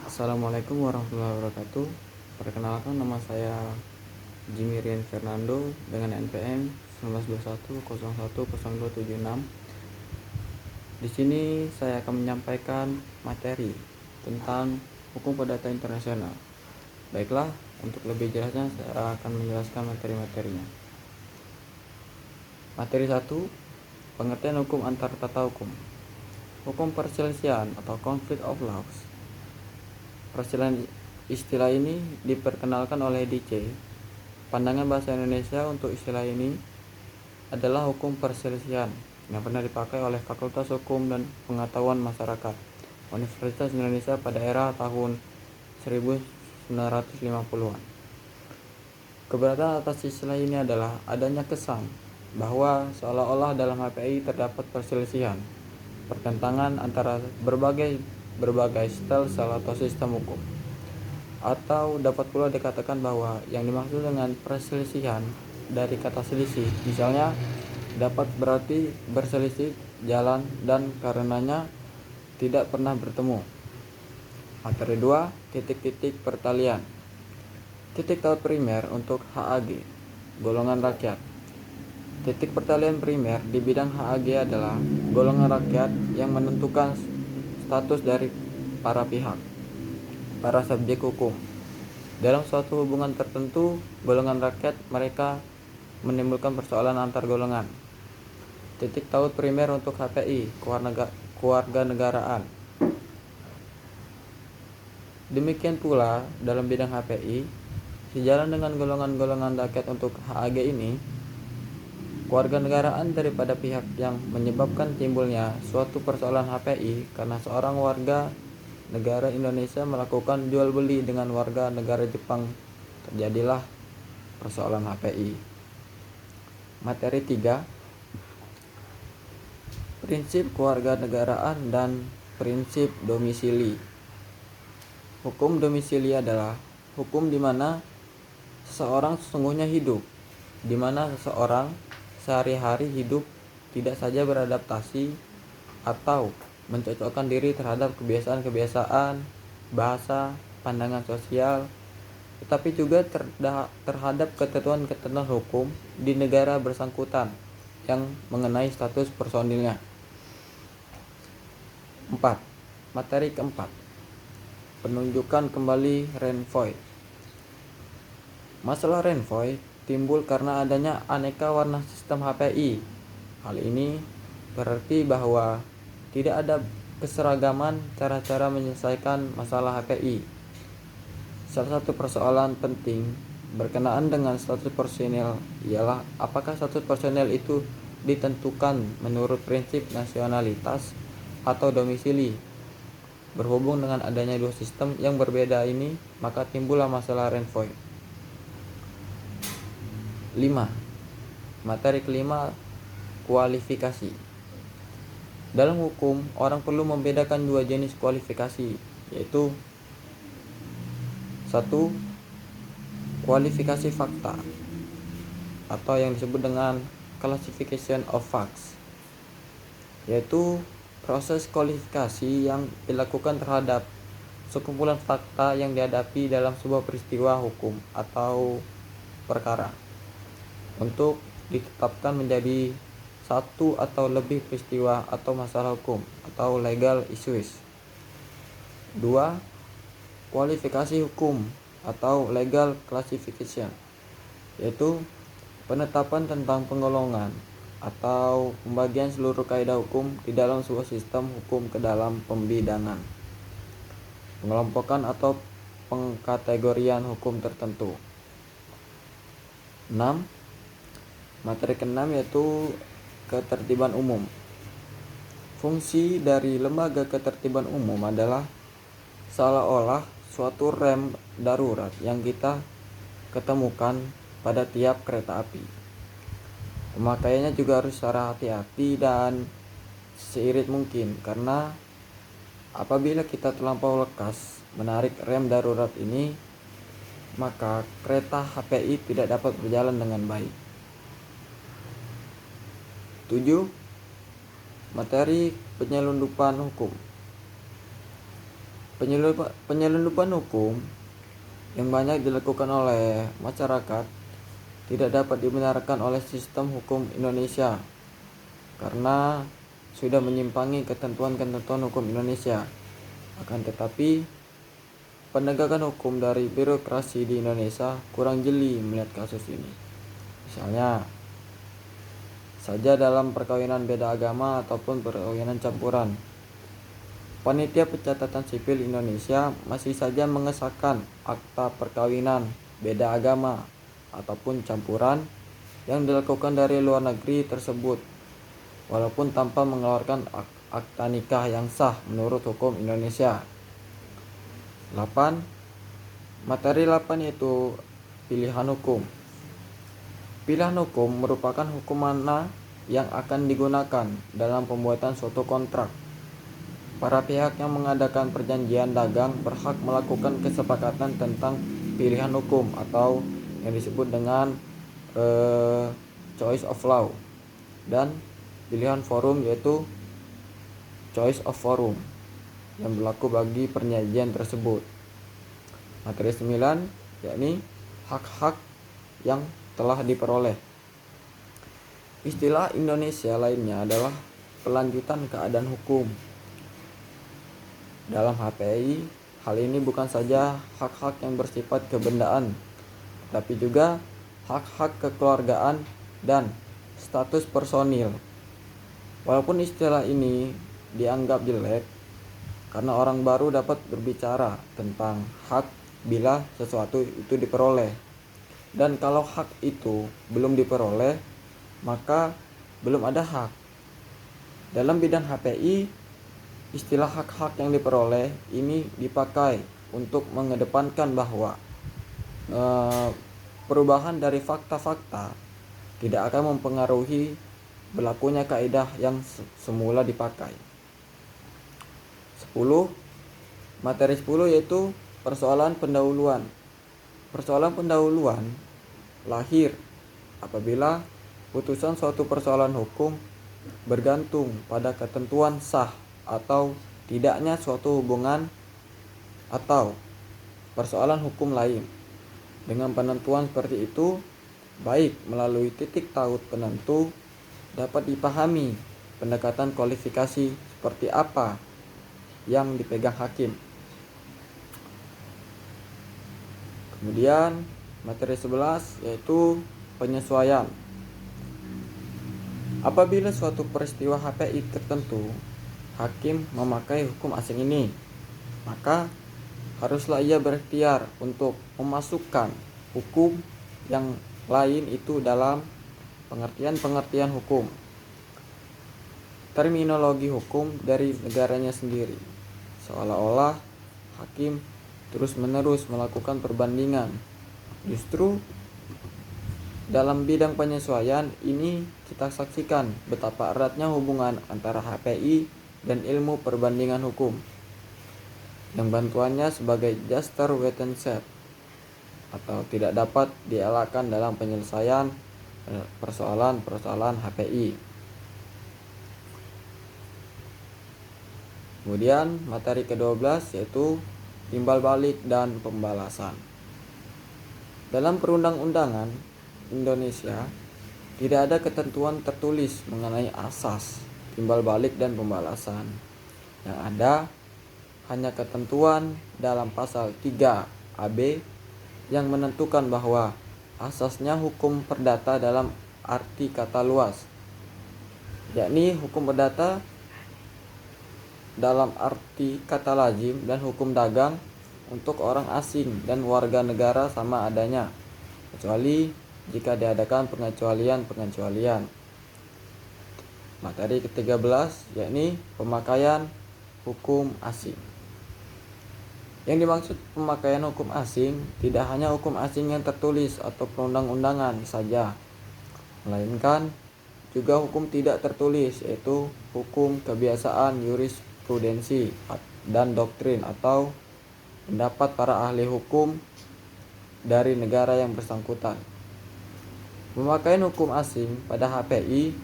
Assalamualaikum warahmatullahi wabarakatuh. Perkenalkan, nama saya Jimmy Rian Fernando dengan NPM 1921010276. Di sini saya akan menyampaikan materi tentang hukum perdata internasional. Baiklah, untuk lebih jelasnya saya akan menjelaskan materi-materinya. Materi 1, pengertian hukum antar tata hukum. Hukum perselisihan atau conflict of laws. Perselisihan istilah ini diperkenalkan oleh DC. Pandangan bahasa Indonesia untuk istilah ini adalah hukum perselisihan yang pernah dipakai oleh Fakultas Hukum dan Pengetahuan Masyarakat Universitas Indonesia pada era tahun 1950-an. Keberadaan atas istilah ini adalah adanya kesan bahwa seolah-olah dalam HPI terdapat perselisihan, pertentangan antara berbagai style atau sistem hukum. Atau dapat pula dikatakan bahwa yang dimaksud dengan perselisihan dari kata selisih, misalnya, dapat berarti berselisih jalan dan karenanya tidak pernah bertemu. Materi 2, titik-titik pertalian. Titik taut primer untuk HAG, golongan rakyat. Titik pertalian primer di bidang HAG adalah golongan rakyat yang menentukan status dari para pihak, para subjek hukum. Dalam suatu hubungan tertentu, golongan rakyat mereka menimbulkan persoalan antar golongan. Titik taut primer untuk HPI, keluarga negaraan. Demikian pula dalam bidang HPI, sejalan dengan golongan-golongan rakyat untuk HAG ini, keluarga negaraan daripada pihak yang menyebabkan timbulnya suatu persoalan HPI karena seorang warga negara Indonesia melakukan jual beli dengan warga negara Jepang, terjadilah persoalan HPI. Materi 3, prinsip kewarganegaraan dan prinsip domisili. Hukum domisili adalah hukum di mana seseorang sesungguhnya hidup, di mana seseorang sehari-hari hidup tidak saja beradaptasi atau mencocokkan diri terhadap kebiasaan-kebiasaan, bahasa, pandangan sosial, tetapi juga terhadap ketentuan-ketentuan hukum di negara bersangkutan yang mengenai status personilnya. 4. Materi keempat, penunjukan kembali Renvoy. Masalah Renvoy timbul karena adanya aneka warna sistem HPI. Hal ini berarti bahwa tidak ada keseragaman cara-cara menyelesaikan masalah HPI. Salah satu persoalan penting berkenaan dengan status personil ialah apakah status personil itu ditentukan menurut prinsip nasionalitas atau domisili. Berhubung dengan adanya dua sistem yang berbeda ini, maka timbullah masalah Renvoy. 5. Materi kelima, kualifikasi. Dalam hukum, orang perlu membedakan dua jenis kualifikasi, yaitu 1. Kualifikasi fakta atau yang disebut dengan classification of facts, yaitu proses kualifikasi yang dilakukan terhadap sekumpulan fakta yang dihadapi dalam sebuah peristiwa hukum atau perkara untuk ditetapkan menjadi satu atau lebih peristiwa atau masalah hukum atau legal issues. 2. Kualifikasi hukum atau legal classification, yaitu penetapan tentang penggolongan atau pembagian seluruh kaidah hukum di dalam sebuah sistem hukum ke dalam pembidangan, pengelompokan atau pengkategorian hukum tertentu. 6. Materi ke-6 yaitu ketertiban umum. Fungsi dari lembaga ketertiban umum adalah seolah-olah suatu rem darurat yang kita ketemukan pada tiap kereta api. Pemakaiannya juga harus secara hati-hati dan seirit mungkin, karena apabila kita terlampau lekas menarik rem darurat ini, maka kereta HPI tidak dapat berjalan dengan baik. 7. Materi penyelundupan hukum. Penyelundupan hukum yang banyak dilakukan oleh masyarakat tidak dapat dibenarkan oleh sistem hukum Indonesia karena sudah menyimpangi ketentuan-ketentuan hukum Indonesia. Akan tetapi, penegakan hukum dari birokrasi di Indonesia kurang jeli melihat kasus ini. Misalnya saja dalam perkawinan beda agama ataupun perkawinan campuran. Panitia Pencatatan Sipil Indonesia masih saja mengesahkan akta perkawinan beda agama ataupun campuran yang dilakukan dari luar negeri tersebut, walaupun tanpa mengeluarkan akta nikah yang sah menurut hukum Indonesia. 8. Materi 8 yaitu pilihan hukum. Pilihan hukum merupakan hukum mana yang akan digunakan dalam pembuatan suatu kontrak. Para pihak yang mengadakan perjanjian dagang berhak melakukan kesepakatan tentang pilihan hukum atau yang disebut dengan choice of law, dan pilihan forum yaitu choice of forum yang berlaku bagi perjanjian tersebut. Materi 9 yakni hak-hak yang telah diperoleh. Istilah Indonesia lainnya adalah pelanjutan keadaan hukum. Dalam HPI, hal ini bukan saja hak-hak yang bersifat kebendaan, tapi juga hak-hak kekeluargaan dan status personil. Walaupun istilah ini dianggap jelek, karena orang baru dapat berbicara tentang hak bila sesuatu itu diperoleh. Dan kalau hak itu belum diperoleh, maka belum ada hak. Dalam bidang HPI, istilah hak-hak yang diperoleh ini dipakai untuk mengedepankan bahwa perubahan dari fakta-fakta tidak akan mempengaruhi berlakunya kaidah yang semula dipakai. 10. Materi 10 yaitu persoalan pendahuluan. Persoalan pendahuluan lahir apabila putusan suatu persoalan hukum bergantung pada ketentuan sah atau tidaknya suatu hubungan atau persoalan hukum lain. Dengan penentuan seperti itu, baik melalui titik taut penentu, dapat dipahami pendekatan kualifikasi seperti apa yang dipegang hakim. Kemudian materi 11 yaitu penyesuaian. Apabila suatu peristiwa HPI tertentu hakim memakai hukum asing ini, maka haruslah ia berikhtiar untuk memasukkan hukum yang lain itu dalam pengertian-pengertian hukum, terminologi hukum dari negaranya sendiri, seolah-olah hakim terus-menerus melakukan perbandingan. Justru dalam bidang penyesuaian ini kita saksikan betapa eratnya hubungan antara HPI dan ilmu perbandingan hukum, yang bantuannya sebagai juster Wetenschap atau tidak dapat dielakkan dalam penyelesaian persoalan-persoalan HPI. Kemudian materi ke-12 yaitu timbal balik dan pembalasan. Dalam perundang-undangan Indonesia tidak ada ketentuan tertulis mengenai asas timbal balik dan pembalasan. Yang ada hanya ketentuan dalam pasal 3 AB yang menentukan bahwa asasnya hukum perdata dalam arti kata luas, yakni hukum perdata dalam arti kata lazim dan hukum dagang untuk orang asing dan warga negara sama adanya, kecuali jika diadakan pengecualian. Materi ke-13 yakni pemakaian hukum asing. Yang dimaksud pemakaian hukum asing tidak hanya hukum asing yang tertulis atau perundang-undangan saja, melainkan juga hukum tidak tertulis, yaitu hukum kebiasaan, jurisprudensi, dan doktrin atau pendapat para ahli hukum dari negara yang bersangkutan. Pemakaian hukum asing pada HPI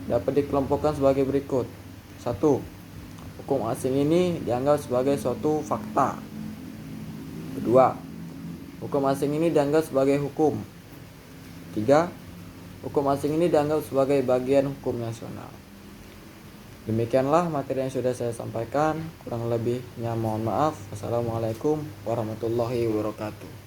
dapat dikelompokkan sebagai berikut. 1. hukum asing ini dianggap sebagai suatu fakta. Kedua, hukum asing ini dianggap sebagai hukum. Tiga, hukum asing ini dianggap sebagai bagian hukum nasional. Demikianlah materi yang sudah saya sampaikan. Kurang lebihnya mohon maaf. Wassalamualaikum warahmatullahi wabarakatuh.